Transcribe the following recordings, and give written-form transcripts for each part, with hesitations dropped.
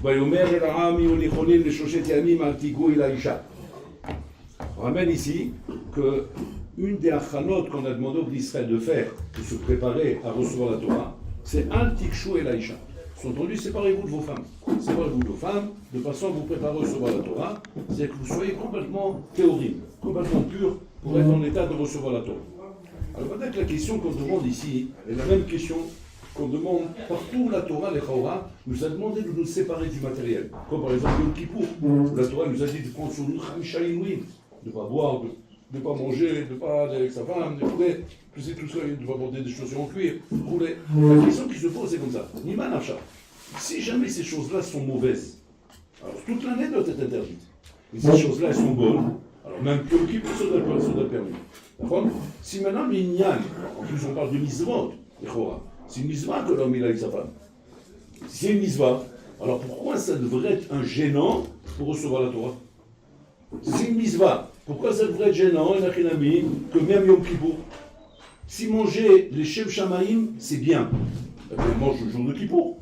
On ramène ici que une des achanot qu'on a demandé au peuple d'Israël de faire, de se préparer à recevoir la Torah, c'est un tikshu et l'aïcha. Entendu, séparez-vous de vos femmes. Séparez-vous de vos femmes, de façon à vous préparer à recevoir la Torah, c'est-à-dire que vous soyez complètement théorique, complètement pur pour être en état de recevoir la Torah. Alors peut-être que la question qu'on demande ici est la même question qu'on demande partout. La Torah, les Chaora, nous a demandé de nous séparer du matériel. Comme par exemple le Kippour, où la Torah nous a dit de prendre sur nous Khamisha Inouïm, de ne pas boire, de ne pas manger, de ne pas aller avec sa femme, de rouler, tout ça, de ne pas porter des chaussures en cuir, rouler. La question qui se pose, c'est comme ça. Niman Afsha. Si jamais ces choses-là sont mauvaises, alors toute l'année doit être interdite. Et ces choses-là, elles sont bonnes, alors même que le Kippour, ça doit être permis. D'accord? Si maintenant l'Inyan, en plus on parle de Mizvot, les Chaora, c'est une mitzvah que l'homme il a avec sa femme. Si c'est une mitzvah, alors pourquoi ça devrait être un gênant pour recevoir la Torah? Si c'est une mitzvah, pourquoi ça devrait être gênant, que même Yom Kippour? Si manger les Shem Shamaïm, c'est bien, eh bien mange le jour de Kippour.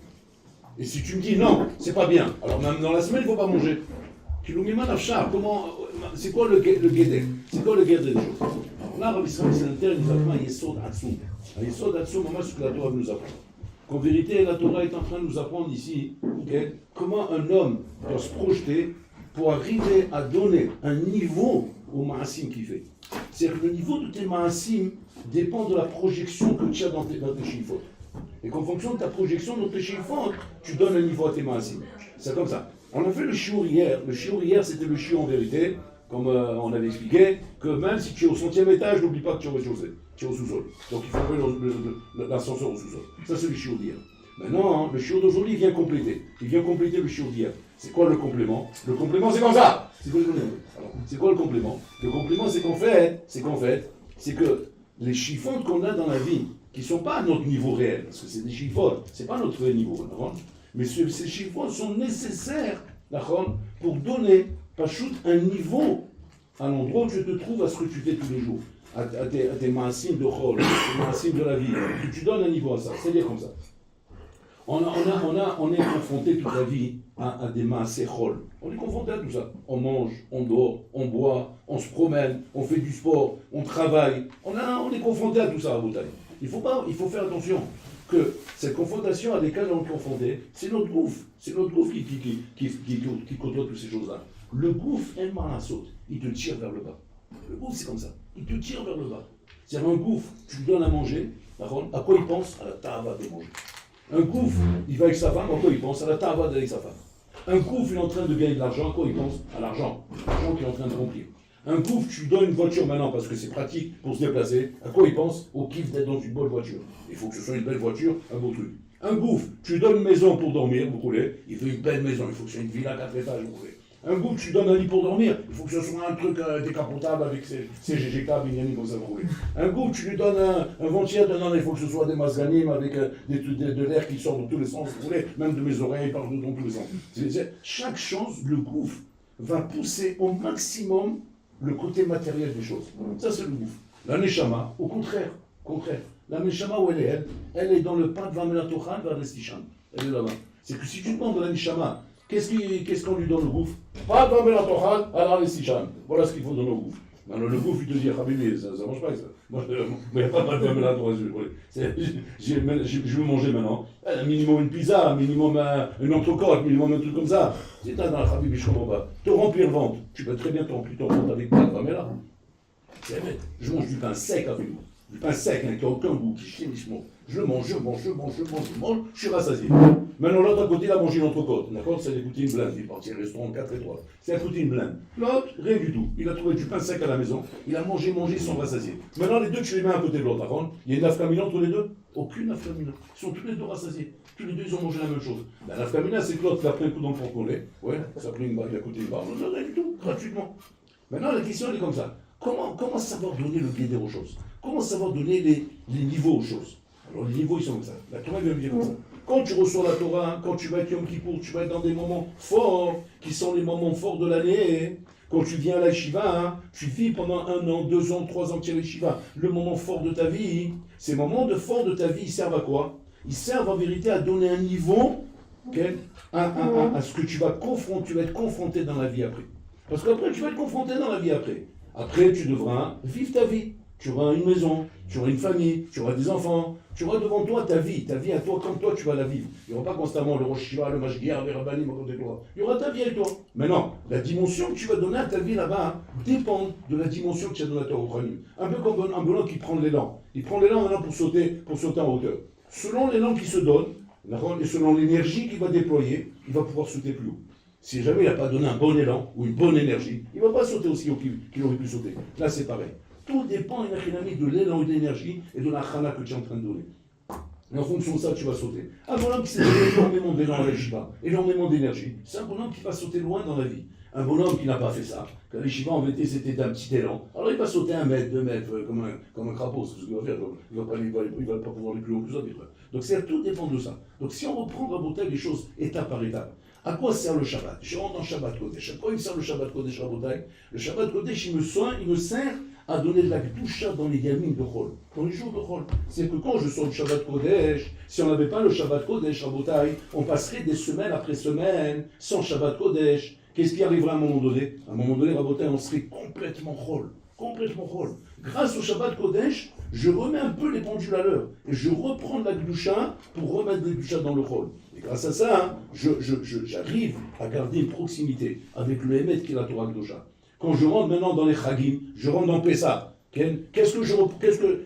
Et si tu me dis non, c'est pas bien, alors même dans la semaine, il ne faut pas manger. C'est quoi le guédé? C'est quoi le guédé des choses? Alors là, Rabbi Israël Salanter, il nous apprend un Yesod Hatzum. Un Yesod Hatzum, ce que la Torah nous apprend. Qu'en vérité, la Torah est en train de nous apprendre ici comment un homme doit se projeter pour arriver à donner un niveau au Ma'asim qu'il fait. C'est-à-dire que le niveau de tes Ma'asim dépend de la projection que tu as dans tes Shifot. Et qu'en fonction de ta projection dans tes Shifot, tu donnes un niveau à tes Ma'asim. C'est comme ça. On a fait le shiur hier. Le shiur hier, c'était le shiur en vérité, comme on avait expliqué, que même si tu es au 100e étage, n'oublie pas que tu es au rez-de-chaussée, tu es au sous-sol. Donc il faut faire l'ascenseur au sous-sol. Ça, c'est le shiur d'hier. Maintenant, le shiur d'aujourd'hui, il vient compléter. Il vient compléter le shiur d'hier. C'est quoi le complément? Le complément, c'est comme ça. C'est quoi le complément? Le complément, c'est que les chiffons qu'on a dans la vie, qui ne sont pas à notre niveau réel, parce que c'est des chiffons, ce n'est pas notre vrai niveau, d'accord? Mais ces chiffons sont nécessaires, d'accord, pour donner, pachout, un niveau à l'endroit où tu te trouves, à ce que tu fais tous les jours, à tes maasim de chol, tes maasim de la vie, que tu donnes un niveau à ça, c'est-à-dire comme ça. On est confronté toute la vie à des maasé chol. On est confronté à tout ça. On mange, on dort, on boit, on se promène, on fait du sport, on travaille. On est confronté à tout ça à Boutaï. Il faut faire attention que cette confrontation à laquelle on est confronté, c'est notre gouffre. C'est notre gouffre qui côtoie toutes ces choses-là. Le gouffre, elle m'a saute. Il te tire vers le bas. Le gouffre, c'est comme ça. Il te tire vers le bas. C'est-à-dire un gouffre, tu lui donnes à manger, à quoi il pense? À la tava de manger. Un gouffre, il va avec sa femme, à quoi il pense? À la tava avec sa femme. Un gouffre, il est en train de gagner de l'argent, à quoi il pense? À l'argent. L'argent qu'il est en train de remplir. Un gouffre, tu lui donnes une voiture maintenant parce que c'est pratique pour se déplacer. À quoi il pense? Au kiff d'être dans une bonne voiture. Il faut que ce soit une belle voiture, un beau truc. Un gouffre, tu lui donnes une maison pour dormir, vous roulez. Il veut une belle maison, il faut que ce soit une villa à 4 étages, vous roulez. Un gouffre, tu lui donnes un lit pour dormir. Il faut que ce soit un truc décapotable avec ses éjectables, comme ça, vous roulez. Un gouffre, tu lui donnes un ventilateur, il faut que ce soit des masganim avec de l'air qui sort dans tous les sens, vous voulez. Même de mes oreilles, partout dans tous les sens. Chaque chose, le gouffre, va pousser au maximum le côté matériel des choses. Ça, c'est le gouffre. La neshama, au contraire. La neshama, où elle est dans le pas de Vamelatochan vers l'Estichan. Elle est là-bas. C'est que si tu demandes à la neshama, qu'est-ce qu'on lui donne le gouffre? Pas de Vamelatochan, alors l'Estichan. Voilà ce qu'il faut donner au gouffre. Alors le gouffre, il te dit, Habibi, ça ne mange pas ça. Moi, il n'y a pas de Vamelatochan. Je veux manger maintenant. Un minimum une pizza, un minimum une entrecôte, un minimum un truc comme ça. C'est ça dans la Habibi, je comprends pas. Te remplir le ventre. Tu peux très bien te remplir ton ventre avec pas de Vamela. C'est bête. Je mange du pain sec avec moi. Du pain sec, qui n'a aucun goût, qui chie, je mange, je suis rassasié. Maintenant, l'autre à côté, il a mangé une entrecôte, d'accord? Ça lui a coûté une blinde, il est parti au restaurant 4 étoiles. Ça a coûté une blinde. L'autre, rien du tout. Il a trouvé du pain sec à la maison, il a mangé, ils sont rassasiés. Maintenant, les deux, tu les mets à côté de l'autre, d'accord? Il y a une nafkamina entre les deux? Aucune nafkamina. Ils sont tous les deux rassasiés. Tous les deux, ils ont mangé la même chose. La nafkamina, c'est que l'autre, il a pris un coup dans le porte-monnaie. Ouais, ça a pris une balle, il a coûté une barre. Non, rien du tout, gratuitement. Maintenant, la question, elle est comme ça. Comment savoir donner le guédé aux choses? Comment savoir donner les niveaux aux choses? Alors les niveaux, ils sont comme ça. La Torah vient dire comme ça. Quand tu reçois la Torah, quand tu vas être Yom Kippour, tu vas être dans des moments forts, qui sont les moments forts de l'année. Quand tu viens à la Shiva, tu vis pendant 1 an, 2 ans, 3 ans que tu es à la Shiva. Le moment fort de ta vie, ces moments forts de ta vie, ils servent à quoi? Ils servent en vérité à donner un niveau à ce que tu vas être confronté dans la vie après. Parce qu'après, tu vas être confronté dans la vie après. Après, tu devras vivre ta vie. Tu auras une maison, tu auras une famille, tu auras des enfants, tu auras devant toi ta vie à toi, comme toi tu vas la vivre. Il n'y aura pas constamment le Rosh Shiva, le Mashgiach, les Rabbanim, il y aura ta vie avec toi. Maintenant, la dimension que tu vas donner à ta vie là-bas dépend de la dimension que tu as donnée à toi au Khanim. Un peu comme un bonhomme qui prend l'élan. Il prend l'élan maintenant pour sauter en hauteur. Selon l'élan qui se donne, et selon l'énergie qu'il va déployer, il va pouvoir sauter plus haut. Si jamais il n'a pas donné un bon élan ou une bonne énergie, il ne va pas sauter aussi haut qu'il aurait pu sauter. Là, c'est pareil. Tout dépend, de l'élan et de l'énergie et de la khana que tu es en train de donner. Et en fonction de ça, tu vas sauter. Un bonhomme qui s'est donné énormément d'élan à l'Yeshiva, énormément d'énergie, c'est un bonhomme qui va sauter loin dans la vie. Un bonhomme qui n'a pas fait ça, quand l'Yeshiva en vérité c'était d'un petit élan, alors il va sauter 1 mètre, 2 mètres, comme un crapaud, c'est ce qu'il va faire. Il ne va pas pouvoir aller plus haut que ça. Donc tout dépend de ça. Donc si on reprend Rabotai les choses étape par étape, à quoi sert le Shabbat? Je rentre dans Shabbat Kodesh. À quoi il sert le Shabbat Kodesh, Rabotai? Le Shabbat Kodesh, il me sert à donner de la Kedusha dans les gamines de Chol, dans les jours de Chol. C'est que quand je sors le Shabbat Kodesh, si on n'avait pas le Shabbat Kodesh, Rabotai, on passerait des semaines après semaines sans Shabbat Kodesh. Qu'est-ce qui arriverait à un moment donné? À un moment donné, Rabotai, on serait complètement Chol. Complètement Chol. Grâce au Shabbat Kodesh, je remets un peu les pendules à l'heure. Et je reprends de la Kedusha pour remettre de la Kedusha dans le Chol. Et grâce à ça, j'arrive à garder une proximité avec le Emet qui est la Torah Kedusha. Quand je rentre maintenant dans les Chagim, je rentre dans Pessah.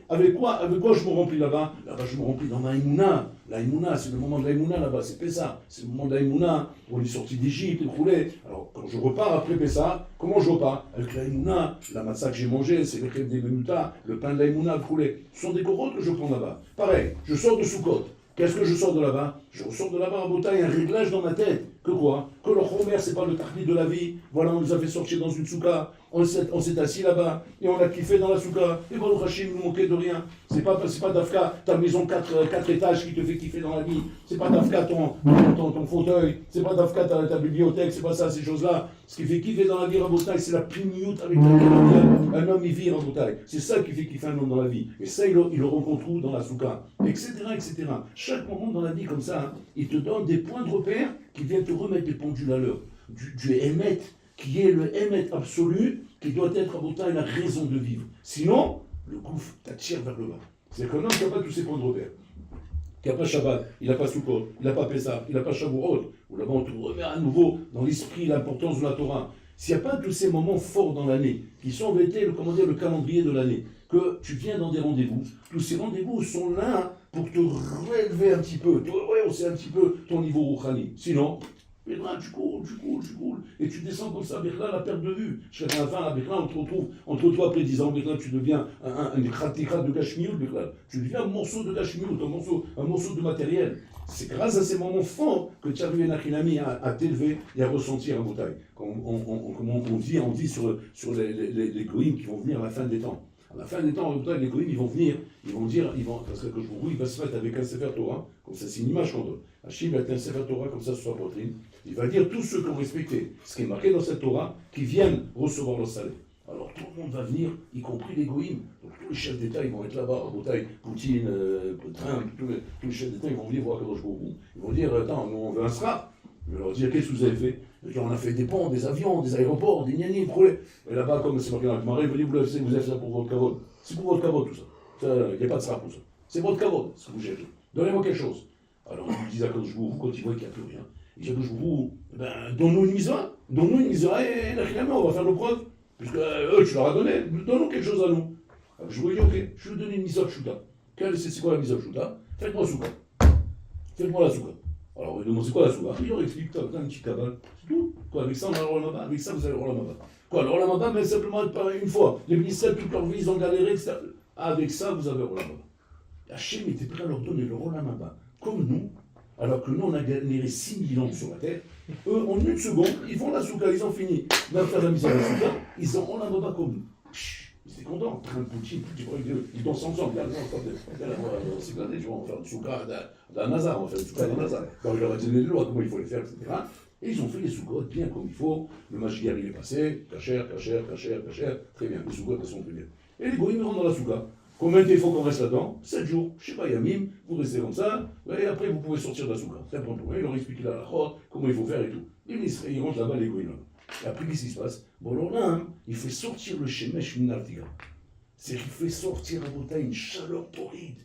Avec quoi je me remplis là-bas? Là-bas, je me remplis dans la Emouna. La Emouna, c'est le moment de la Emouna là-bas, c'est Pessah. C'est le moment de la Emouna. On est sorti d'Égypte, écroulé. Alors, quand je repars après Pessah, comment je repars? Avec la Emouna, la matzah que j'ai mangée, c'est le crêpes des Menuta, le pain de la Emouna, écroulé. Ce sont des corottes que je prends là-bas. Pareil, je sors de Sukkot. Qu'est-ce que je sors de là-bas? Je ressors de là-bas à Botaï, un réglage dans ma tête. Que quoi? Que le Chomer, c'est pas le tarni de la vie. Voilà, on nous a fait sortir dans une souka. On s'est assis là-bas et on a kiffé dans la souka. Et Baruch Hashem, il nous manquait de rien. C'est pas Dafka, ta maison 4 étages qui te fait kiffer dans la vie. C'est pas Dafka ton fauteuil. C'est pas Dafka ta bibliothèque. C'est pas ça, ces choses-là. Ce qui fait kiffer dans la vie, Rabotai, c'est la plignoute avec laquelle un homme y vit, Rabotai. C'est ça qui fait kiffer un homme dans la vie. Et ça, il le rencontre où? Dans la souka. Etc., etc. Chaque moment dans la vie comme ça, il te donne des points de repère qui viennent te remettre les pendules à l'heure. Du Emet, qui est le Emet absolu, qui doit être à Botaï la raison de vivre. Sinon, le gouffre t'attire vers le bas. C'est qu'un homme qui n'a pas tous ses points de repère, qui n'a pas Shabbat, il n'a pas Sukkot, il n'a pas Pessah, il n'a pas Shavuot, où là-bas on te remet à nouveau dans l'esprit l'importance de la Torah. S'il n'y a pas tous ces moments forts dans l'année, qui sont le calendrier de l'année, que tu viens dans des rendez-vous, tous ces rendez-vous sont là pour te relever un petit peu, rehausser un petit peu ton niveau rouhani. Sinon, tu coules, et tu descends comme ça, Birla, la perte de vue. Jusqu'à la fin, Birla, on te retrouve, entre toi après 10 ans, Birla, tu deviens un khatikha de Gashmiout, Birla. Tu deviens un morceau de Gashmiout, un morceau de matériel. C'est grâce à ces moments forts que tu arrives à t'élever et à ressentir un bouteille. Comme on dit sur les goïms qui vont venir à la fin des temps. À la fin des temps, les goïms, ils vont venir, parce que il va se mettre avec un Sefer Torah, comme ça, c'est une image qu'on donne. Hachim va être un Sefer Torah comme ça sur sa poitrine. Il va dire tous ceux qui ont respecté ce qui est marqué dans cette Torah, qui viennent recevoir leur salaire. Alors tout le monde va venir, y compris les goïms. Donc tous les chefs d'État, ils vont être là-bas, Rabotai, Poutine, Trump, tous les chefs d'État, ils vont venir voir Kadosh Baruch Hu. Ils vont dire, attends, nous on veut un srap. Je vais leur dire, qu'est-ce que vous avez fait? On a fait des ponts, des avions, des aéroports, des nianis, problèmes. Et là-bas, comme c'est marqué dans le Marais, vous avez fait ça pour votre kavod. C'est pour votre kavod tout ça. Il n'y a pas de srap pour ça. C'est votre kavod, ce que vous cherchez. Donnez-moi quelque chose. Alors ils disent à Kadosh Baruch Hu, quand ils voient qu'il n'y a plus rien, ils disent à Kadosh Baruch Hu, donne-nous une misra, et on va faire nos preuves. Puisque eux, tu leur as donné, donne-nous quelque chose à nous. Alors, je vous dis, ok, je vais vous donner une misra pshuta. C'est quoi la misra pshuta? Faites-moi souka. Faites-moi la souka. Alors, il demande, c'est quoi la souka? Il leur explique, t'as une petite cabane, c'est tout. Quoi, avec ça, on a le Olam Haba, avec ça, vous avez le Olam Haba. Quoi, le Olam Haba, mais simplement une fois. Les ministères, toute leur vie, ils ont galéré, etc. Avec ça, vous avez le Olam Haba. Hachem était prêt à leur donner le Olam Haba, comme nous, alors que nous, on a galéré 6 000 ans sur la terre. Eux, en une seconde, ils font la souka, ils ont fini. Même faire la mise à la souka, ils ont Olam Haba comme nous. Ils étaient contents, train de Poutine, ils dansent ensemble. C'est gladé, on va faire une souka d'un Nazar, on va faire une souka d'un Nazar. Donc, il leur a donné les lois, comment il faut les faire, etc. Et ils ont fait les soukot bien comme il faut. Le Mashiach, il est passé, kacher, très bien. Les soukot, elles sont très bien. Et les goïms rentrent dans la souka. Combien de temps il faut qu'on reste là-dedans? 7 jours. Je sais pas, Yamim, vous restez comme ça, et après vous pouvez sortir de la souka. C'est pas il leur explique la chod, comment il faut faire et tout. Ils rentrent là-bas, les goïnos. Et après, qu'est-ce qui se passe? Bon, alors là, il fait sortir le shemesh minartiga. C'est-à-dire qu'il fait sortir à Bota une chaleur torride.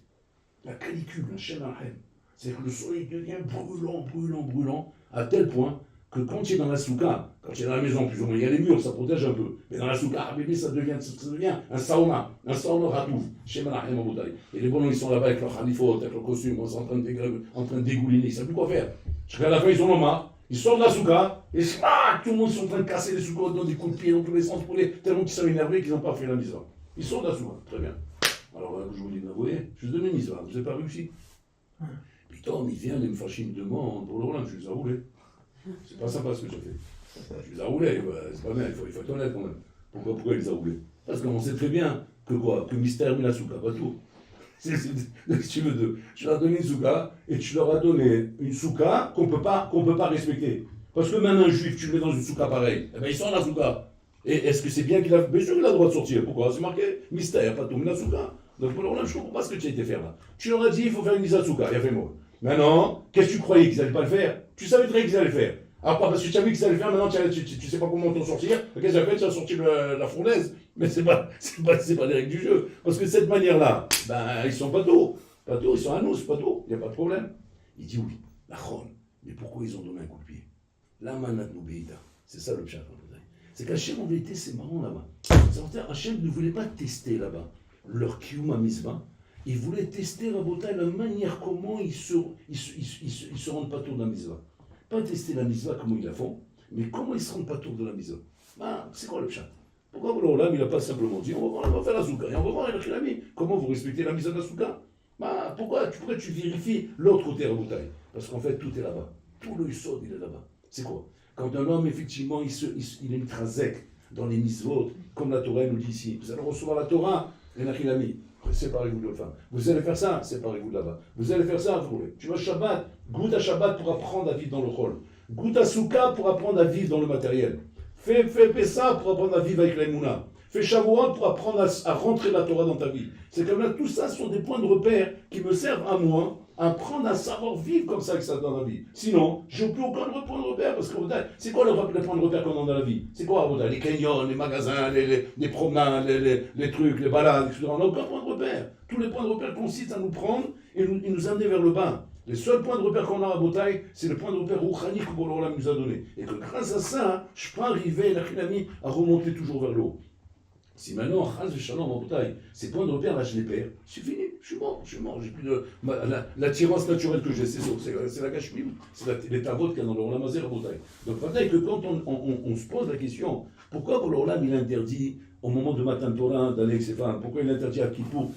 La canicule, un shenahem. C'est-à-dire que le soleil devient brûlant, à tel point que quand tu es dans la souka, quand tu es dans la maison, plus ou moins, il y a les murs, ça protège un peu. Mais dans la souka, bébé, ça devient un sauna ratouf, chez Menachem Aboutaï. Et les bonhommes, ils sont là-bas avec leur khalifot, avec leur costume, en train de dégouliner, ils ne savent plus quoi faire. Jusqu'à la fin, ils sont en marre, ils sortent de la souka, et tout le monde est en train de casser les soukos, dans des coups de pied dans tous les sens, tellement qu'ils sont énervés qu'ils n'ont pas fait la mise. Ils sortent de la souka, très bien. Alors là, je vous dis, vous voyez, je vous donne une mise, vous n'avez pas réussi. Putain, il vient, il me fâche, il me demande, pour le Roland, je les ai roulés. C'est pas sympa ce que j'ai fait. Je les ai roulés, c'est pas bien, il faut être honnête quand même. Pourquoi il les a roulés? Parce qu'on sait très bien que quoi? Que Mystère met la souka, pas tout. Si tu veux, tu leur as donné une souka, et tu leur as donné une souka qu'on peut pas respecter. Parce que même un juif, tu le mets dans une souka pareille, eh ben il sort de la souka. Et est-ce que c'est bien qu'il a. Bien sûr qu'il a le droit de sortir. Pourquoi? C'est marqué Mystère, pas tout, mais la souka. Donc pour là, je ne comprends pas ce que tu as été faire là. Tu leur as dit, il faut faire une mise à souka, il a fait mot. Maintenant, qu'est-ce que tu croyais qu'ils n'allaient pas le faire? Tu savais très bien qu'ils allaient le faire. Alors pas parce que tu savais qu'ils allaient le faire, maintenant tu ne sais pas comment t'en sortir. Qu'est-ce que tu as fait? Tu as sorti la fournaise. Mais c'est pas les règles du jeu. Parce que de cette manière-là, ben ils sont pas tôt. Pas tôt, ils sont à nous, c'est pas tôt. Il n'y a pas de problème. Il dit oui, la chône. Mais pourquoi ils ont donné un coup de pied? La manat noubeïda. C'est ça le chat. C'est qu'Hachem en vérité, c'est marrant là-bas. Hachem ne voulait pas tester là-bas leur kiyum à misva. Ils voulaient tester Rabotai la manière comment ils se rendent pas tour de la misva. Pas tester la misva comment ils la font, mais comment ils se rendent pas tour de la misva. Ah, c'est quoi le chat? Pourquoi Bololam il n'a pas simplement dit on va faire la souka et on va voir avec l'ami comment vous respectez la misva de la souka? Ah, pourquoi tu vérifies l'autre côté Rabotai? Parce qu'en fait tout est là-bas. Tout le sod il est là-bas. C'est quoi? Quand un homme effectivement il est mitrazek dans les misvot, comme la Torah nous dit ici, vous allez recevoir la Torah, et l'ami. Séparez-vous de l'autre femme. Vous allez faire ça, séparez-vous de là-bas. Vous allez faire ça, vous voulez. Tu vas Shabbat, goûte à Shabbat pour apprendre à vivre dans le rôle. Goûte à Souka pour apprendre à vivre dans le matériel. Fais Pessa pour apprendre à vivre avec l'Emouna. Fais Shavuot pour apprendre à rentrer la Torah dans ta vie. C'est comme là, tout ça sont des points de repère qui me servent à moi, à apprendre à savoir vivre comme ça avec ça dans la vie. Sinon, je n'ai plus aucun point de repère, parce que c'est quoi le point de repère qu'on a dans la vie? C'est quoi les canyons, les magasins, les promenades, les trucs, les balades, etc. On n'a aucun point de repère. Tous les points de repère consistent à nous prendre et nous amener vers le bas. Les seuls points de repère qu'on a à Botaï, c'est le point de repère rouchani que Borolam nous a donné. Et que grâce à ça, je peux arriver, la Khilami, à remonter toujours vers le haut. Si maintenant, Shalom en Botaï, ces points de repère, là, je les perds, c'est fini, je suis mort, j'ai plus de. L'attirance naturelle que j'ai, c'est la gâchemine, c'est les tavotes qu'il y a dans le Olam Hazé à Botaï. Donc, peut-être que quand on se pose la question, pourquoi Borolam il interdit au moment de Matan Torah d'aller avec ses femmes, pourquoi il interdit à Kippour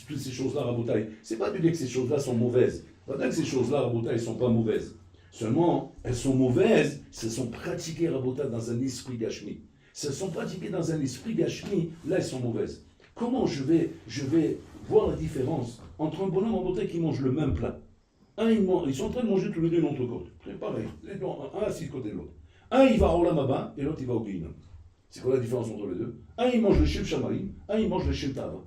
toutes ces choses-là à Botaï? C'est pas de dire que ces choses-là sont mauvaises. Peut-être que ces choses-là à Botaï ne sont pas mauvaises. Seulement, elles sont mauvaises si elles sont pratiquées à Botaï dans un esprit gâchemine. Si elles sont pratiquées dans un esprit gâchemi, là elles sont mauvaises. Comment je vais voir la différence entre un bonhomme en Botaï qui mange le même plat? Ils sont en train de manger tous les deux une entrecôte. C'est pareil, un assis de côté de l'autre. Un il va au Olam Haba et l'autre il va au Guinam. C'est quoi la différence entre les deux? Un il mange le Shem Shamaim, un il mange le Shem Ta'ava.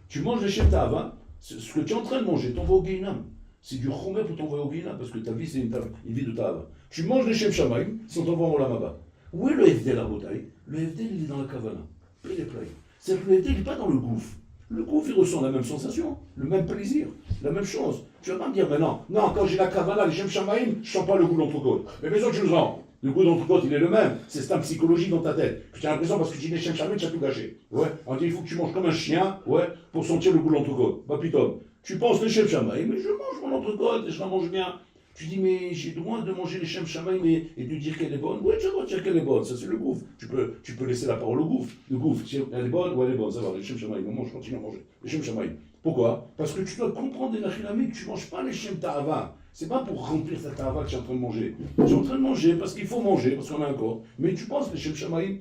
Tu manges le Shem Ta'ava, ce que tu es en train de manger, t'envoies au Guinam. C'est du chomet pour t'envoyer au Guinam, parce que ta vie c'est une vie de Ta'ava. Tu manges le Shem Shamaim, si on t'envoie au Olam Haba. Où est le FD à Botaï? Le FD, il est dans la Kavana. Il est plein. C'est-à-dire que le FD, il n'est pas dans le gouffre. Le gouffre, il ressent la même sensation, le même plaisir, la même chose. Tu vas pas me dire, mais non, quand j'ai la Kavana, les Shem Shamaim, je sens pas le goût de l'entrecôte. Mais bien sûr que je le sens. Le goût de l'entrecôte, il est le même. C'est un psychologie dans ta tête. Tu as l'impression, parce que tu dis les Shem Shamaim, tu as tout gâché. Ouais. On dit, il faut que tu manges comme un chien, ouais, pour sentir le goût de l'entrecôte. Pas plutôt. Tu penses les Shem Shamaim, mais je mange mon entrecôte et je la mange bien. Tu dis, mais j'ai droit de manger les Shem Shamaim et de dire qu'elle est bonne. Oui, tu as le droit de dire qu'elle est bonne, ça c'est le gouffre. Tu peux laisser la parole au gouffre. Le gouffre, si elle est bonne ou elle est bonne, ça va, les Shem Shamaim, on mange, continue à manger. Les Shem Shamaim. Pourquoi? Parce que tu dois comprendre, Enachilami, que tu ne manges pas les Shem Ta'ava. C'est pas pour remplir ta Ta'ava que tu es en train de manger. Tu es en train de manger parce qu'il faut manger, parce qu'on a un corps. Mais tu penses les Shem Shamaim.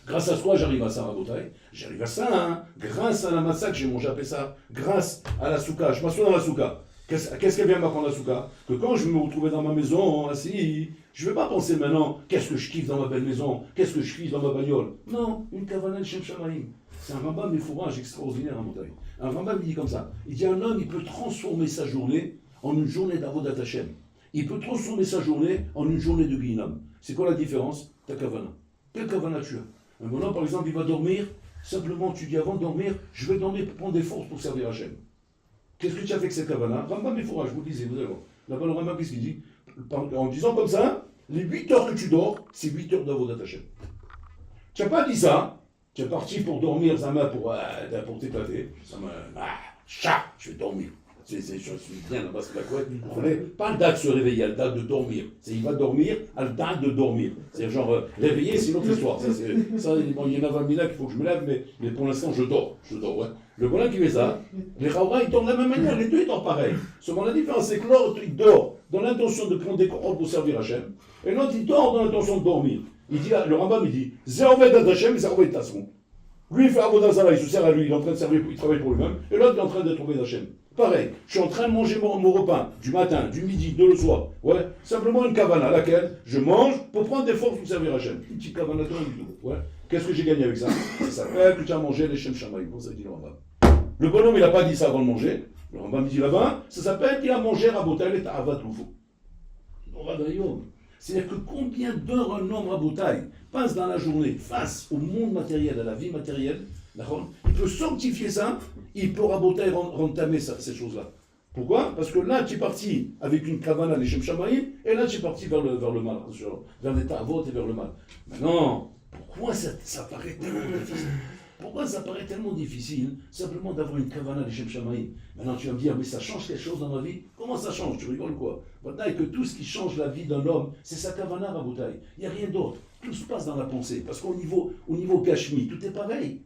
Grâce à quoi j'arrive à ça, Rabotaï? J'arrive à ça, hein. Grâce à la massa que j'ai mangé à Pessa, grâce à la souka. Je m'assois dans la souka. Qu'est-ce qu'elle vient m'apprendre la souka? Que quand je vais me retrouver dans ma maison, assis, je ne vais pas penser maintenant, qu'est-ce que je kiffe dans ma belle maison, qu'est-ce que je kiffe dans ma bagnole. Non, une kavanah Shem Shamaim. C'est un Rambam des fourrages extraordinaire à Moutaï. Un Rambam dit comme ça. Il dit un homme, il peut transformer sa journée en une journée d'Avodat Hashem. Il peut transformer sa journée en une journée de Guinam. C'est quoi la différence? Ta kavana. Quelle kavana tu as? Un bonhomme, par exemple, il va dormir. Simplement, tu dis avant de dormir, je vais dormir pour prendre des forces pour servir Hashem. Qu'est-ce que tu as fait avec cette kavana? Rambam et Fourage, vous le lisez, vous allez voir. Là-bas, le Rambam, qu'est-ce qu'il dit? En disant comme ça, les 8 heures que tu dors, c'est 8 heures d'Avodat Hashem. Tu n'as pas dit ça. Tu es parti pour dormir, Zama, pour t'éclater. Je vais dormir. Je suis bien là-bas, c'est la couette. Pas le date de se réveiller, le date de dormir. Il va dormir, à le date de dormir. C'est genre réveiller, c'est une autre histoire. Bon, il y en a 20 000 là qu'il faut que je me lève, mais pour l'instant, je dors. Ouais. Le voilà qui fait ça. Les Raoura, ils dorment de la même manière, les deux, ils dorment pareil. Seulement la différence, c'est que l'autre, il dort dans l'intention de prendre des corps pour servir Hachem, et l'autre, il dort dans l'intention de dormir. Il dit, le Rambam, il dit, Zérovet Hachem et Zérovet Tasson. Lui, il fait Avodah Zarah, il se sert à lui, il est en train de servir, il travaille pour lui-même, et l'autre, il est en train de trouver Hachem. Pareil, je suis en train de manger mon repas, du matin, du midi, de le soir. Ouais, simplement une kavana à laquelle je mange pour prendre des forces pour servir Hachem. Une petite kavana de rien du tout. Ouais. Qu'est-ce que j'ai gagné avec ça? Ça s'appelle que tu as mangé les Shem Shamaï. Bon, ça dit le Rambam. Le bonhomme, il n'a pas dit ça avant de manger. Le Rambam dit là-bas, ça s'appelle qu'il a mangé Rabotai et Ta'avat Loufou. C'est-à-dire que combien d'heures un homme Rabotai passe dans la journée face au monde matériel, à la vie matérielle, il peut sanctifier ça, il peut Rabotai rentamer ces choses-là. Pourquoi? Parce que là, tu es parti avec une kavana, les Shem Shamaïm, et là, tu es parti vers le mal, vers les Ta'avot et vers le mal. Maintenant, pourquoi ça paraît tellement difficile? Pourquoi ça paraît tellement difficile simplement d'avoir une kavana des Shem Shamaïm? Maintenant tu vas me dire, mais ça change quelque chose dans ma vie? Comment ça change? Tu rigoles quoi? Maintenant que tout ce qui change la vie d'un homme, c'est sa kavana, Rabotai. Il n'y a rien d'autre. Tout se passe dans la pensée. Parce qu'au niveau Kashmi, tout est pareil.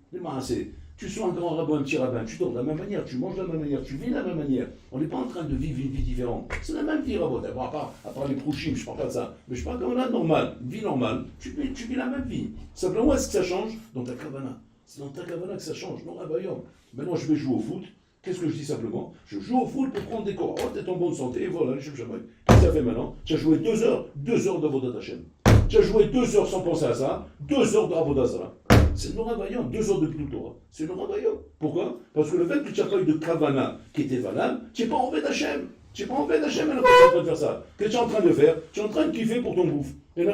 Tu sois un grand rabbin, un petit rabbin, tu dors de la même manière, tu manges de la même manière, tu vis de la même manière. On n'est pas en train de vivre une vie différente. C'est la même vie, Rabotai. Bon, à part les prouchim, je ne parle pas de ça. Mais je parle comme là, normal, une vie normale. Tu vis la même vie. Simplement, où est-ce que ça change? Dans ta kavana. C'est dans ta kavana que ça change, non Rabayom. Maintenant je vais jouer au foot. Qu'est-ce que je dis simplement? Je joue au foot pour prendre des corps. Oh, t'es en bonne santé, et voilà, les Shem Shamaïm. Qu'est-ce que ça fait maintenant? Tu as joué 2 heures d'Avodat Hashem. Tu as joué 2 heures sans penser à ça, 2 heures d'Avodat Zarah. C'est le Rabayom, 2 heures de Pidou Torah. C'est le Rabayom. Pourquoi? Parce que le fait que tu n'as pas eu de kavana qui était valable, tu n'es pas en fait Hashem. Tu n'es pas en fait Hashem, alors que tu es en train de faire ça. Qu'est-ce que tu es en train de faire? Tu es en train de kiffer pour ton bouffe. Et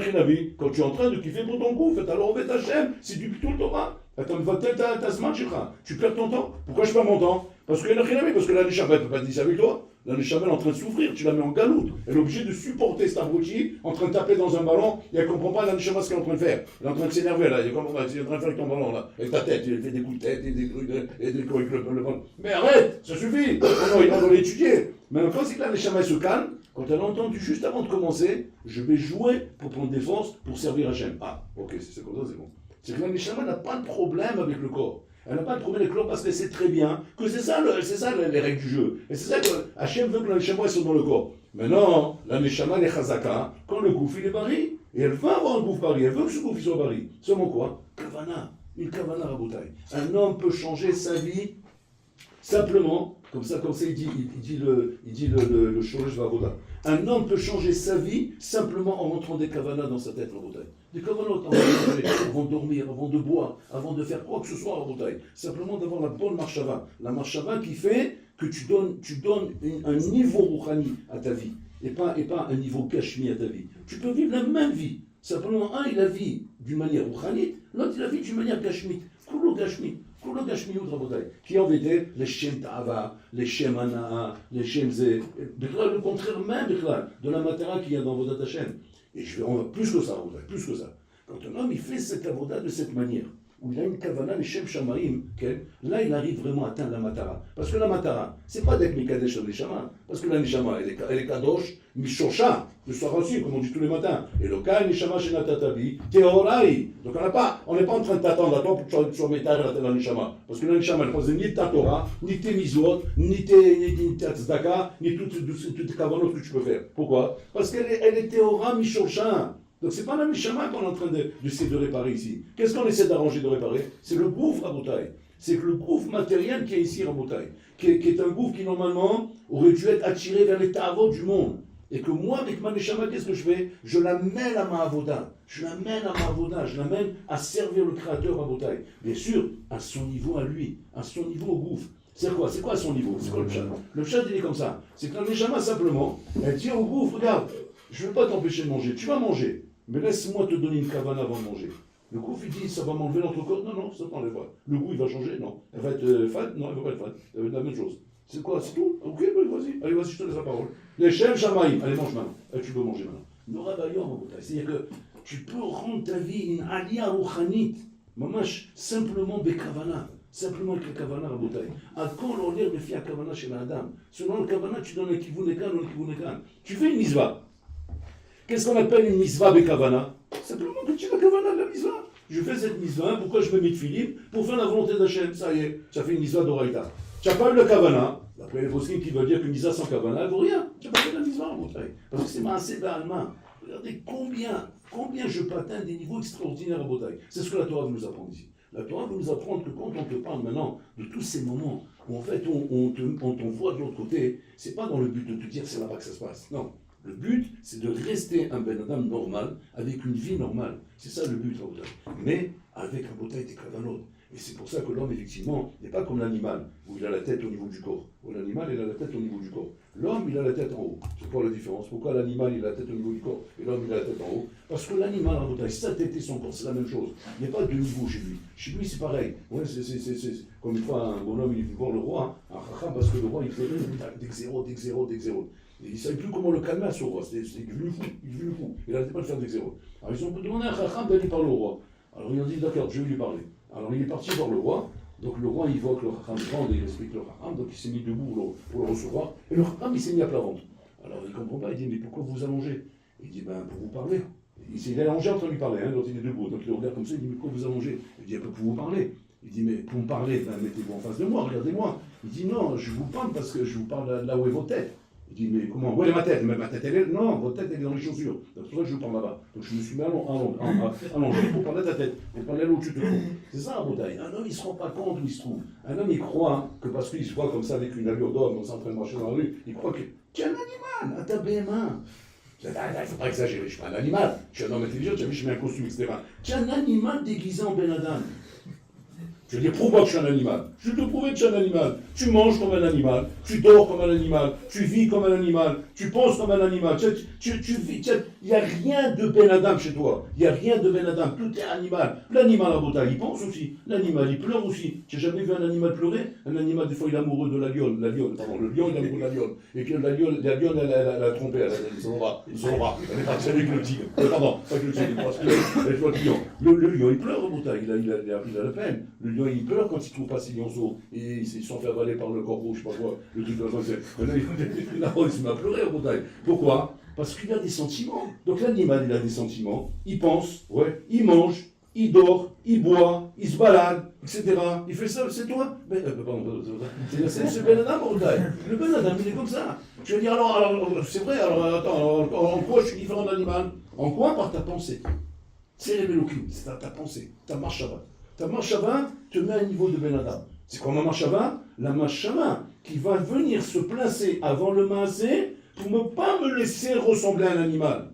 quand tu es en train de kiffer pour ton bouffe, alors en fait Hashem, c'est du Pidou Torah. Attends, tu perds ton temps. Pourquoi je perds mon temps? Parce que la Neshama ne peut pas te dire ça avec toi. La Neshama est en train de souffrir, tu la mets en galoute. Elle est obligée de supporter cet abruti en train de taper dans un ballon et elle ne comprend pas la Neshama ce qu'elle est en train de faire. Elle est en train de s'énerver là, elle est en train de faire avec ton ballon là, avec ta tête, elle fait des coups de tête et des coups avec le ballon. Mais arrête, ça suffit, il va l'étudier. Mais quand c'est que la Neshama se calme, quand elle a entendu juste avant de commencer, je vais jouer pour prendre des forces pour servir Hachem. Ah, ok, c'est comme ça, c'est bon. C'est que la Neshama n'a pas de problème avec le corps. Elle n'a pas de problème avec le corps parce qu'elle sait très bien que c'est ça les règles du jeu. Et c'est ça que Hachem veut que la Neshama soit dans le corps. Mais non, la Neshama elle est chazaka quand le gouffre il est bari. Et elle va avoir un gouffre bari, elle veut que ce gouffre soit bari. Seulement quoi? Kavana, une kavana Rabotai. Un homme peut changer sa vie simplement, comme ça il dit le shoresh vavoda. Un homme peut changer sa vie simplement en rentrant des kavanas dans sa tête, Rabotai. Des kavanas avant de dormir, avant de boire, avant de faire quoi que ce soit, Rabotai. Simplement d'avoir la bonne marshava. La marshava qui fait que tu donnes un niveau rouhani à ta vie et pas un niveau kashmi à ta vie. Tu peux vivre la même vie. Simplement, un, il la vit d'une manière rouhanite, l'autre, il la vit d'une manière kashmite. Koulo kashmite. Qui en vérité, les Shem Ta'ava, les Shem Anaa, les Shem Zé, le contraire même de la matera qu'il y a dans Avodat Hashem. Et on va plus que ça, plus que ça. Quand un homme il fait cette avoda de cette manière, où il a une kavana, les Shem Shamaim, là il arrive vraiment à atteindre la matara. Parce que la matara, c'est pas d'être Mikadesh la Neshama, parce que la Neshama, elle est Kadosh, Mishosha, le soir aussi, comme on dit tous les matins. Et le cas, Neshama Shenatatabi, Teorai. Donc on n'est pas en train de t'attendre à toi pour que tu sois métal à la Neshama. Parce que la Neshama, elle ne faisait ni ta Torah, ni tes Mizot, ni tes Tzedaka, ni toutes tes kavanot que tu peux faire. Pourquoi? Parce qu'elle est Teora Mishosha. Donc c'est pas la Neshama qu'on est en train d'essayer de réparer ici. Qu'est-ce qu'on essaie d'arranger, de réparer? C'est le gouffre Rabotai. C'est que le gouffre matériel qui est ici Rabotai, qui est un gouffre qui normalement aurait dû être attiré vers les ta'avot du monde. Et que moi, avec ma Neshama, qu'est-ce que je fais? Je l'amène à ma avoda. Je l'amène à servir le Créateur Rabotai. Bien sûr, à son niveau à lui, à son niveau au gouffre. C'est quoi son niveau? C'est quoi le pshat? Le pshat, il est comme ça. C'est que la Neshama, simplement, elle dit au gouffre, regarde, je ne vais pas t'empêcher de manger, tu vas manger, mais laisse-moi te donner une kavana avant de manger. Le gouffre, il dit, ça va m'enlever l'entrecôte? Non, ça t'enlève pas. Le goût, il va changer? Non. Elle va être fade? Non, elle va pas être fade. Elle va être la même chose. C'est quoi? C'est tout? Ok, vas-y. Allez, vas-y, je te laisse la parole. Les Shem Shamaïm, allez, mange maintenant. Tu peux manger maintenant. Nora Bayom, c'est-à-dire que tu peux rendre ta vie une alia rouchanit, mamash, simplement bekavana. Simplement avec le kavana à bouteille. À quand l'on l'air de faire kavana chez l'Adam? Selon le kavana, tu donnes un kivunekan ou un kivunekan. Tu fais une misva. Qu'est-ce qu'on appelle une misva bekavana? Simplement que tu fais la kavana de la misva. Je fais cette misva, pourquoi je me mets de Philippe? Pour faire la volonté d'Hachem, ça y est, ça fait une misva d'Oraïta. Tu n'as pas eu le kavana, d'après les poskim qui veulent dire qu'une misva sans kavana, elle vaut rien. Tu n'as pas fait la misva en bouteille. Parce que c'est maasé ba'alma. Regardez combien je peux atteindre des niveaux extraordinaires à bouteille. C'est ce que la Torah veut nous apprendre ici. La Torah veut nous apprendre que quand on te parle maintenant de tous ces moments où en fait on t'envoie de l'autre côté, c'est pas dans le but de te dire c'est là-bas que ça se passe. Non. Le but, c'est de rester un ben adam normal, avec une vie normale. C'est ça le but, mais avec un bouteille des kavanot. Et c'est pour ça que l'homme, effectivement, n'est pas comme l'animal, où il a la tête au niveau du corps. Où l'animal, il a la tête au niveau du corps. L'homme, il a la tête en haut. C'est quoi la différence? Pourquoi l'animal, il a la tête au niveau du corps et l'homme, il a la tête en haut? Parce que l'animal, en bouteille, sa tête et son corps, c'est la même chose. Il n'y a pas de niveau chez lui. Chez lui, c'est pareil. Ouais, c'est comme une fois, un bonhomme, il est venu voir le roi, un chacham, parce que le roi, il fait d'exéro. Et il ne savait plus comment le calmer à ce roi. Il est devenu fou. Il n'arrêtait pas de faire d'exéro. Alors ils ont demandé à un chacham d'aller parler au roi. Alors ils ont dit, d'accord, je vais lui parler. Alors il est parti voir le roi. Donc le roi, il voit que le chacham grande et il respecte le chacham. Donc il s'est mis debout pour le recevoir. Et le chacham, il s'est mis à plat ventre. Alors il ne comprend pas. Il dit, mais pourquoi vous allongez? Il dit, ben pour vous parler. Il est allongé en train de lui parler. Donc il est debout. Donc il regarde comme ça. Il dit, mais pourquoi vous allongez? Il dit, pour vous parler. Il dit, mais pour me parler, ben, mettez-vous en face de moi, regardez-moi. Il dit, non, je vous parle parce que je vous parle là où est votre tête. Il dit, mais comment? Où est ma tête? Mais ma tête, elle est... Non, votre tête, elle est dans les chaussures. C'est pour ça que je vous parle là-bas. Donc je me suis mis allongé pour parler de ta tête. Pour parler là où tu te trouves. C'est ça, la bouteille. Un homme, il ne se rend pas compte où il se trouve. Un homme, il croit que parce qu'il se voit comme ça avec une allure d'homme, comme ça en train de marcher dans la rue, il croit que tu es un animal, à ta BM1. Il ne faut pas exagérer, je ne suis pas un animal. Je suis un homme intelligent, tu as vu, je mets un costume, etc. Tu es un animal déguisé en Ben Adam. Je veux dire, prouve-moi que je suis un animal. Je vais te prouver que je suis un animal. Tu manges comme un animal, tu dors comme un animal, tu vis comme un animal, tu penses comme un animal. Tu vis. Il n'y a rien de Ben Adam chez toi. Il n'y a rien de Ben Adam. Tout est animal. L'animal à bouteille, il pense aussi. L'animal, il pleure aussi. Tu n'as jamais vu un animal pleurer? Un animal, des fois, il est amoureux de la lionne. Le lion, il est amoureux de la lionne. Et que la lionne, elle a trompé. Elle s'en va. Elle est partie avec le tigre. Pardon, pas que le tigre, parce qu'elle voit le lion. Le lion, il pleure à bouteille. Il a la peine. Le lion, il pleure quand il ne trouve pas ses lionceaux. Et ils sont fait avaler par le corbeau, je ne sais pas quoi. Le truc comme ça, il se met à pleurer à bouteille. Pourquoi? Parce qu'il a des sentiments. Donc l'animal, il a des sentiments. Il pense, ouais, il mange, il dort, il boit, il se balade, etc. Il fait ça, c'est toi? C'est Ben Adam ou le Ben Adam, il est comme ça. Tu vas dire, alors c'est vrai, attends, en quoi je suis différent d'un animal? En quoi? Par ta pensée. C'est l'éloquim, c'est ta pensée, ta marche à vin. Ta marche à vin te met à un niveau de Ben Adam. C'est quoi ma marche à vin? La marche à vin qui va venir se placer avant le maasé pour ne pas me laisser ressembler à un animal.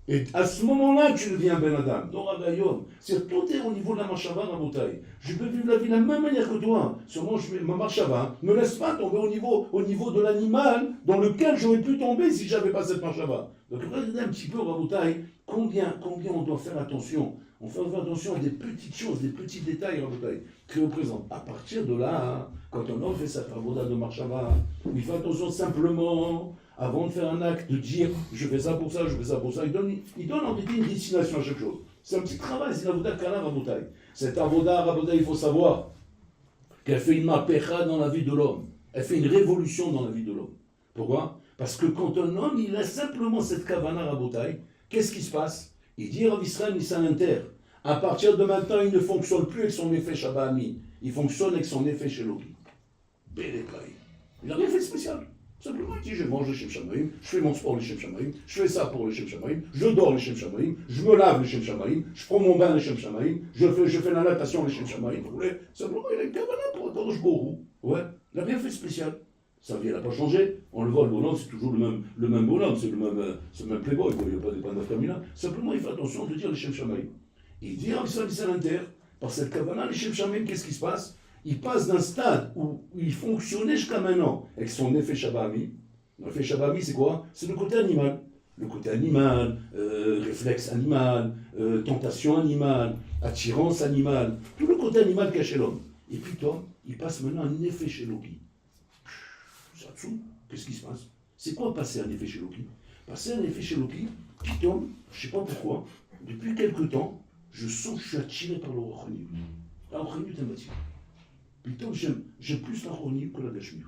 Et à ce moment-là, tu deviens Ben Adam. Dora Bayom. C'est tout est au niveau de la marche à vin dans la bouteille. Je peux vivre la vie de la même manière que toi. Seulement, ma marche à vin ne me laisse pas tomber au niveau de l'animal dans lequel j'aurais pu tomber si je n'avais pas cette marche à vin. Donc, regardez un petit peu la bouteille. Combien on doit faire attention? On fait attention à des petites choses, des petits détails en bouteille qui représentent. À partir de là, quand un homme fait sa travaux de marche à vin, il fait attention simplement, avant de faire un acte, de dire je fais ça pour ça, je fais ça pour ça. Il donne en réalité une destination à chaque chose. C'est un petit travail, c'est l'avoda kala rabotai. Cette avoda rabotai, il faut savoir qu'elle fait une mapécha dans la vie de l'homme. Elle fait une révolution dans la vie de l'homme. Pourquoi? Parce que quand un homme, il a simplement cette kavana rabotai, qu'est-ce qui se passe? Il dit Rav Israël Nissan Inter, à partir de maintenant, il ne fonctionne plus avec son effet Shabbat-Ami, il fonctionne avec son effet Sheloki. Bélépaï. Il n'a rien fait de spécial. Simplement, il dit je mange les Shem Shamaim, je fais mon sport les Shem Shamaim, je fais ça pour les Shem Shamaim, je dors les Shem Shamaim, je me lave les Shem Shamaim, je prends mon bain les Shem Shamaim, je fais la natation les Shem Shamaim. Simplement, il a une kavana pour Kadosh Borou. Ouais, il n'a rien fait de spécial. Sa vie, elle n'a pas changé. On le voit, le bonhomme, c'est toujours le même bonhomme, c'est le même playboy, il n'y a pas des panafkamina. Simplement, il fait attention de dire les Shem Shamaim. Il dit, Rav Israël Inter, par cette kavana, les Shem Shamaim, qu'est-ce qui se passe? il passe d'un stade où il fonctionnait jusqu'à maintenant avec son effet Shabami. L'effet Shabami, c'est quoi? C'est le côté animal. Le côté animal, réflexe animal, tentation animale, attirance animale, tout le côté animal qu'a chez l'homme. Et puis toi, il passe maintenant un effet chez Loki. Satsu, qu'est-ce qui se passe? C'est quoi passer un effet chez Loki? Passer un effet chez Loki, Pitom, je ne sais pas pourquoi, depuis quelque temps, je sens que je suis attiré par le Rochaniut. La Rochaniut, elle m'attire. Pitom, j'aime plus la Rochaniut que la Gashmiut.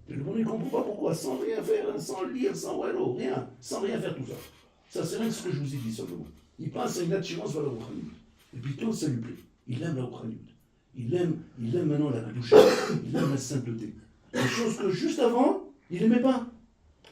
Et le monde ne comprend pas pourquoi, sans rien faire, sans lire, sans wallo, rien, sans rien faire tout ça. Ça, c'est rien que ce que je vous ai dit simplement. Il passe à une attirance vers la Rochaniut. Et Pitom, ça lui plaît. Il aime la Rochaniut. Il aime maintenant la douche. Il aime la sainteté. Des choses que juste avant, il n'aimait pas.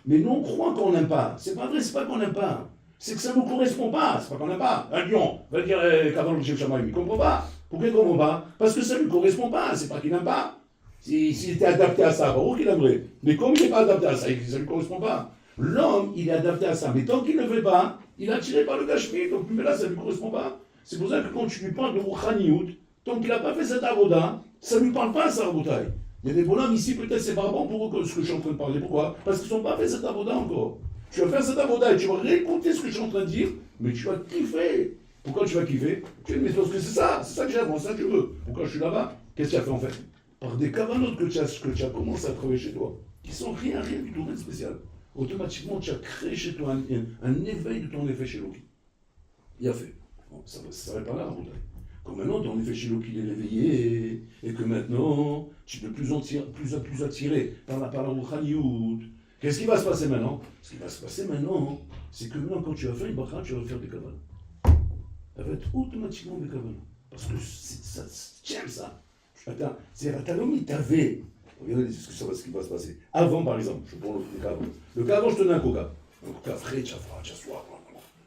Mais nous, on croit qu'on n'aime pas. C'est pas vrai, c'est pas qu'on n'aime pas. C'est que ça ne nous correspond pas. C'est pas qu'on n'aime pas. Un lion va dire qu'avant le Shem Shamaïm, il ne comprend pas. Pourquoi il ne comprend pas? Parce que ça ne lui correspond pas. C'est pas qu'il n'aime pas. S'il était adapté à ça, bon, qu'il aimerait. Mais comme il n'est pas adapté à ça, ça ne lui correspond pas. L'homme, il est adapté à ça. Mais tant qu'il ne le fait pas, il est attiré par le Gashmi. Donc, mais là, ça ne lui correspond pas. C'est pour ça que quand tu lui parles de Rouchaniout, tant qu'il n'a pas fait cet avoda, ça ne lui parle pas, ça, Rabotai. Il y a des bonhommes ici, peut-être c'est pas bon pour eux ce que je suis en train de parler. Pourquoi? Parce qu'ils n'ont pas fait cet avoda encore. Tu vas faire cet avoda et tu vas réécouter ce que je suis en train de dire, mais tu vas kiffer. Pourquoi tu vas kiffer? Tu vas me dire, parce que c'est ça que j'aime, c'est ça que je veux. Pourquoi je suis là-bas? Qu'est-ce que tu as fait en fait? Par des cavanotes que tu as commencé à travailler chez toi, qui sont rien du tout, rien de spécial. Automatiquement, tu as créé chez toi un éveil de ton effet chez Loki. Il a fait. Bon, ça ne s'arrête pas là, Rabotai. Comme maintenant, ton effet chez Loki est éveillé, et que maintenant, tu es de plus en plus attiré par la Rouchaniout. Qu'est-ce qui va se passer maintenant? Ce qui va se passer maintenant, c'est que maintenant, quand tu vas faire une bracha, tu vas faire des kavanas. Elle va être automatiquement des kavanas. Parce que tu aimes ça. Attends, c'est Ratalomi, t'avais. Regardez ce qui va se passer. Avant, par exemple, je prends le cas avant. Le cas avant, je te donne un coca. Un coca frais, tu as froid, tu as soif.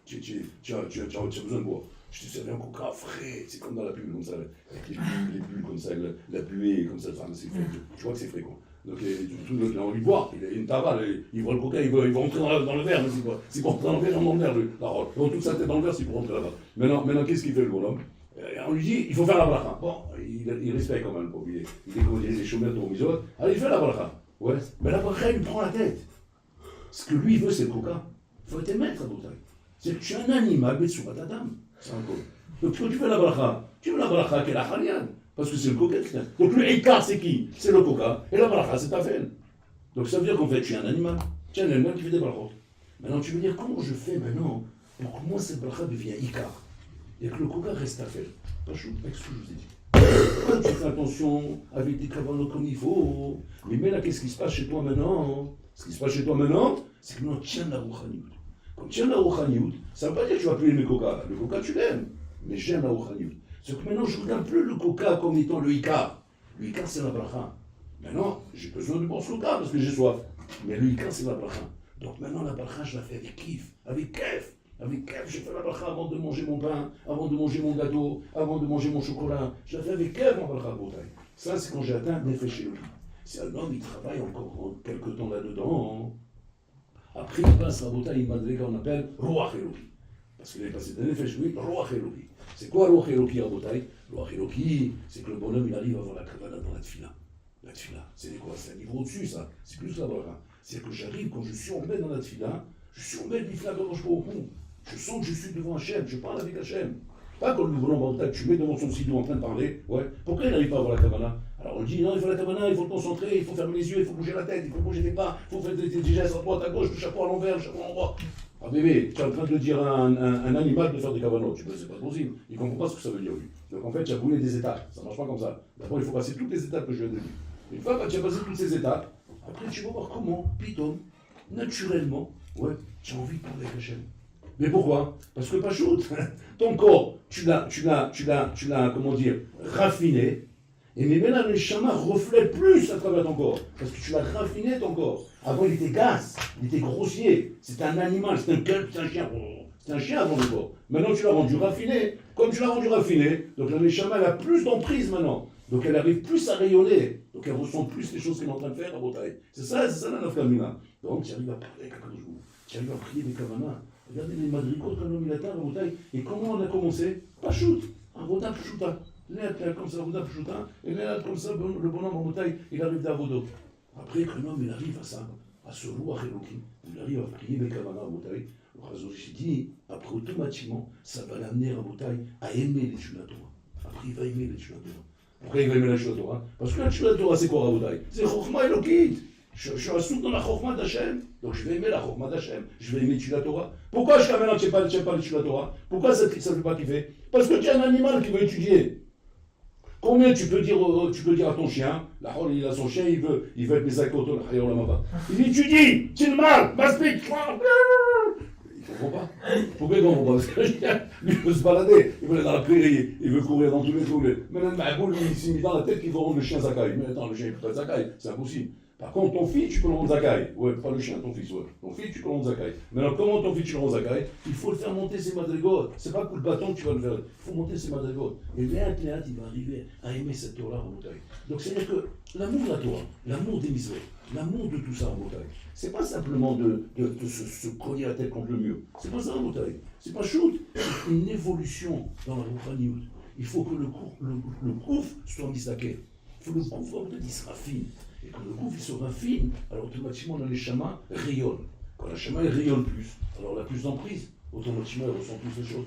Tu as besoin de boire. Je te servais un coca frais, c'est comme dans la pub, comme ça, avec les bulles comme ça, la buée comme ça, c'est frais. Je vois que c'est frais, quoi. Donc, tout le monde a envie de boire, il a une tavale, il voit le coca, il va rentrer dans le verre, mais c'est pour rentrer dans le verre, dans le verre, la rolle. Donc, toute sa tête dans le verre, c'est pour rentrer là-bas. Maintenant, qu'est-ce qu'il fait, le bonhomme? On lui dit, il faut faire la bracha. Bon, il respecte quand même le pauvre, il est comme les chômeurs de Romizot. Alors, il fait la bracha. Ouais, mais la bracha, il lui prend la tête. Ce que lui veut, c'est le coca. Il faut être maître à Boutaï. C'est que tu es un animal, mais sur ta dame. C'est un code. Donc quand tu fais la bracha, tu fais la bracha qui est la chalian, parce que c'est le coca qui tient. Donc le écart, c'est qui? C'est le coca, et la bracha, c'est ta fête. Donc ça veut dire qu'en fait, tu es un animal. Tu es un animal qui fait des brachot. Maintenant, tu veux dire, comment je fais maintenant pour que moi, cette bracha devient ikar, et que le coca reste ta fête? Pas chaud, avec ce que je vous ai dit. Quand tu fais attention avec des cavanots comme il faut, mais là, qu'est-ce qui se passe chez toi maintenant? Ce qui se passe chez toi maintenant, c'est que maintenant, tiens la rouchaniout. Quand tu aimes la Rouchaniout, ça ne veut pas dire que tu vas plus aimer le coca. Le coca, tu l'aimes, mais j'aime la Rouchaniout. C'est que maintenant, je ne regarde plus le coca comme étant le ikar. Le ikar, c'est la bracha. Maintenant, j'ai besoin de boire ce coca parce que j'ai soif. Mais le ikar, c'est la bracha. Donc maintenant, la bracha, je la fais avec kiff, avec kef. Avec kef, je fais la bracha avant de manger mon pain, avant de manger mon gâteau, avant de manger mon chocolat. Je la fais avec kef, ma bracha Boutaï. Ça, c'est quand j'ai atteint l'effet chez lui. Si un homme, il travaille encore quelques temps là-dedans, après, il passe à Boutaï, il m'a donné qu'on appelle Ruach Eloki. Parce qu'il est passé d'un effet chez lui, Ruach Eloki. C'est quoi Ruach Eloki à Boutaï? Ruach Eloki, c'est que le bonhomme, il arrive à avoir la kavana dans la tfila. La tfila, c'est quoi? C'est un niveau au-dessus, ça. C'est plus la bracha. C'est que j'arrive, quand je suis en bête dans la tfila, je suis en bête, l'ifla ne mange pas au fond. Je sens que je suis devant Hachem, je parle avec Hachem. Pas comme le bonhomme en tu mets devant son silo en train de parler. Ouais. Pourquoi il n'arrive pas à avoir la kavana? Alors on dit non, il faut la kavana, il faut le concentrer, il faut fermer les yeux, il faut bouger la tête, il faut bouger les pas, il faut faire des gestes à droite, à gauche, le chapeau à l'envers, le chapeau à l'endroit. Ah bébé, tu es en train de dire à un animal de faire des kavanos. Tu peux, c'est pas possible. Il ne comprend pas ce que ça veut dire lui. Donc en fait, tu as brûlé des étapes. Ça ne marche pas comme ça. D'abord, il faut passer toutes les étapes que je viens de dire. Une fois que tu as passé toutes ces étapes, après tu vas voir comment, pitom, naturellement, ouais, tu as envie de parler avec Hachem. Mais pourquoi? Parce que pas shoot. Ton corps, tu l'as, comment dire, raffiné. Et mais maintenant, le Neshama reflète plus à travers ton corps. Parce que tu l'as raffiné, ton corps. Avant, il était gaze, il était grossier. C'était un animal, c'était un kelp, c'était un chien. C'était un chien avant le corps. Maintenant, tu l'as rendu raffiné. Comme tu l'as rendu raffiné, donc la Neshama, elle a plus d'emprise maintenant. Donc elle arrive plus à rayonner. Donc elle ressent plus les choses qu'elle est en train de faire à Botaï. C'est ça la nafkamina. Donc tu arrives à parler avec Akadosh Baruch Hu. Tu arrives à prier des kavanas. Regardez les madrikot comme l'homme il atteint à Botaï. Et comment on a commencé? Pas shoot. Un Botaï pshuta. Là, comme ça, Avoda Pshuta, et là, comme ça, le bonhomme en bouteille, il arrive d'Avodo. Après, quand l'homme, il arrive à ça, à ce roi Elohim, il arrive à prier avec Kavana en bouteille, le Razoshi dit, après, automatiquement, ça va l'amener en bouteille à aimer les Torah. Après, il va aimer les Torah. Pourquoi il va aimer la Torah? Parce que la Torah, c'est quoi, Rabotai? C'est Chokhmah Elokit. Je suis assoupli dans la Chokhmah d'Hachem, donc je vais aimer la Chokhmah d'Hachem, je vais aimer la Torah. Pourquoi jusqu'à maintenant tu n'aimes pas la Torah? Pourquoi ça ne fait pas kiffer? Parce que tu es un animal qui veut étudier. Combien tu peux dire à ton chien, la Hol, il a son chien, il veut être Mesakoto, il étudie, tu le mal, m'aspect, il ne comprend pas. Pourquoi il ne comprend pas? Parce que le chien, lui, il veut se balader, il veut aller dans la prairie, il veut courir dans tous les trous. Maintenant, le lui, il s'est mis dans la tête qu'il veut rendre le chien Zakai. Mais attends, le chien, il ne peut pas être Zakai, c'est impossible. Par contre, ton fils, tu peux le rendre Zakai. Ouais, pas le chien, ton fils, ouais. Ton fils, tu peux le rendre Zakai. Maintenant, comment ton fils, tu le rends Zakai? Il faut le faire monter ses madrigotes. C'est pas pour le bâton que tu vas le faire. Il faut monter ses madrigotes. Et là, il va arriver à aimer cette Torah en bouteille. Donc, c'est-à-dire que l'amour de la Torah, l'amour des misères, l'amour de tout ça en bouteille, c'est pas simplement de se cogner la tête contre le mur. C'est pas ça en bouteille. C'est pas shoot. C'est une évolution dans la Rouhaniout. Il faut que le kouf soit misaké. Il faut que le kouf, en fait, il se raffine. Et quand le kouf il se raffine, alors automatiquement les chamas rayonnent. Quand la chama elle rayonne plus, alors elle a plus d'emprise. Automatiquement elle ressent plus les choses.